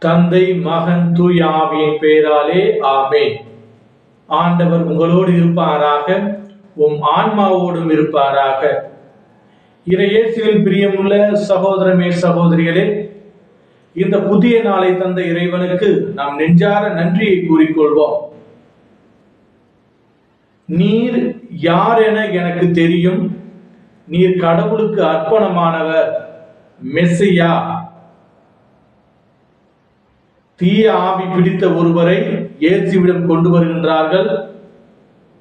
தந்தை, மகன், தூய ஆவியின் பெயராலே ஆமென். ஆண்டவர் உங்களோடு இருப்பாராக, உம் ஆன்மாவோடும் இருப்பாராக. இறையேசுவில் பிரியமுள்ள சகோதரமே சகோதரிகளே, இந்த புதிய நாளை தந்த இறைவனுக்கு நாம் நெஞ்சார நன்றியை கூறிக்கொள்வோம். நீர் யார் என எனக்கு தெரியும், நீர் கடவுளுக்கு அர்ப்பணமானவர், மெஸ்ஸியா. தீய ஆவி பிடித்த ஒருவரை இயேசுவிடம் கொண்டு வருகின்றார்கள்.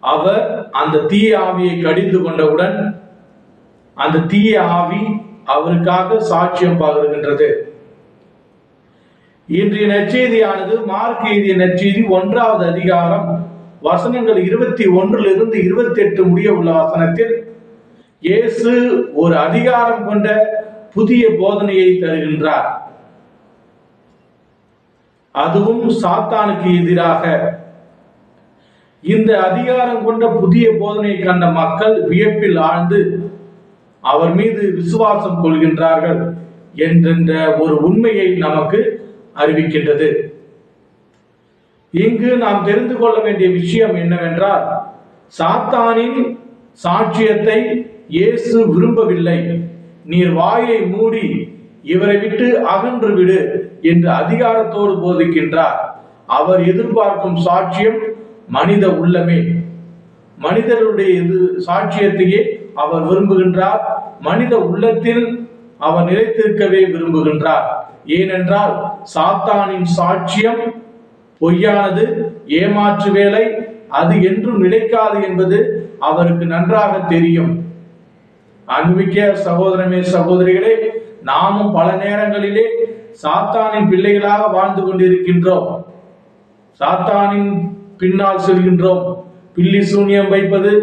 அவர் அந்த தீய ஆவியை கடிந்து கொண்டவுடன் அந்த தீய ஆவி அவருக்காக சாட்சியம் பகர்கின்றது. இன்றைய நற்செய்தியானது மார்க் எழுதிய நற்செய்தி 1வது அதிகாரம் வசனங்கள் 21 28 முடிய உள்ள வசனத்தில் இயேசு ஒரு அதிகாரம் கொண்ட புதிய போதனையை தருகின்றார். அதுவும் சாத்தானுக்கு எதிராக. இந்த அதிகாரம் கொண்ட புதிய போதனையை கண்ட மக்கள் வியப்பில் ஆழ்ந்து அவர் மீது விசுவாசம் கொள்கின்றார்கள் என்ற ஒரு உண்மையை நமக்கு அறிவிக்கின்றது. இங்கு நாம் தெரிந்து கொள்ள வேண்டிய விஷயம் என்னவென்றால், சாத்தானின் சாட்சியத்தை இயேசு விரும்பவில்லை. நீர் வாயை மூடி இவரை விட்டு அகன்று விடு என்று அதிகாரத்தோடு போதிக்கின்றார். அவர் எதிர்பார்க்கும் சாட்சியம் மனித உள்ளமே. மனிதருடைய சாட்சியத்தையே அவர் விரும்புகின்றார். மனித உள்ளத்தில் அவர் நிலைத்திருக்கவே விரும்புகின்றார். ஏனென்றால் சாத்தானின் சாட்சியம் பொய்யானது, ஏமாற்று வேலை, அது என்றும் நிலைக்காது என்பது அவருக்கு நன்றாக தெரியும். அன்புமிக்க சகோதரமே சகோதரிகளே, நாமும் பல நேரங்களிலே சாத்தானின் பிள்ளைகளாக வாழ்ந்து கொண்டிருக்கின்றோம். சாத்தானின் பின்னால் செல்கின்றோம். பில்லி சூனியம் வைப்பது,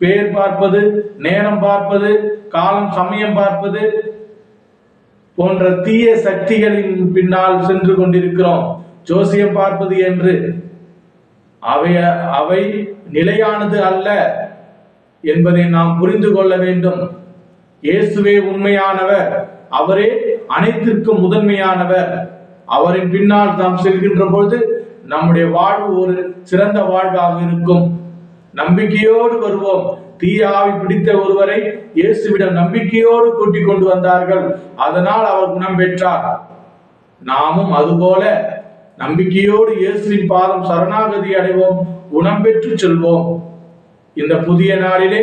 பேர் பார்ப்பது, நேரம் பார்ப்பது, காலம் சமயம் பார்ப்பது போன்ற தீய சக்திகளின் பின்னால் சென்று கொண்டிருக்கிறோம். ஜோசியம் பார்ப்பது என்று. அவை நிலையானது அல்ல என்பதை நாம் புரிந்து கொள்ள வேண்டும். இயேசுவே உண்மையானவர், அவரே அனைத்திற்கும் முதன்மையானவர். அவரின் பின்னால் நாம் செல்கின்ற பொழுது நம்முடைய வாழ்வு ஒரு சிறந்த வாழ்வாக இருக்கும். நம்பிக்கையோடு வருவோம். தீய ஆவி பிடித்த ஒருவரை இயேசுவிடம் நம்பிக்கையோடு கூட்டிக் கொண்டு வந்தார்கள். அதனால் அவர் குணம் பெற்றார். நாமும் அதுபோல நம்பிக்கையோடு இயேசுவின் பாதம் சரணாகதி அடைவோம், குணம் பெற்று செல்வோம். இந்த புதிய நாளிலே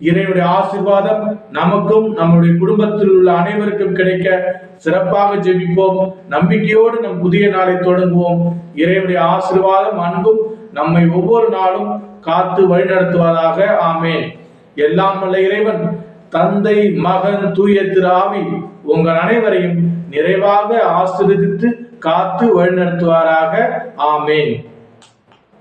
இறைவனுடைய ஆசீர்வாதம் நமக்கும் நம்முடைய குடும்பத்தில் உள்ள அனைவருக்கும் கிடைக்க சிறப்பாக ஜெபிப்போம். நம்பிக்கையோடு நம் புதிய நாளை தொடங்குவோம். இறைவனுடைய ஆசீர்வாதம், அன்பும் நம்மை ஒவ்வொரு நாளும் காத்து வழிநடத்துவதாக. ஆமென். எல்லாம் வல்ல இறைவன் தந்தை, மகன், தூய திரு ஆவி உங்கள் அனைவரையும் நிறைவாக ஆசீர்வதித்து காத்து வழிநடத்துவாராக. ஆமென்.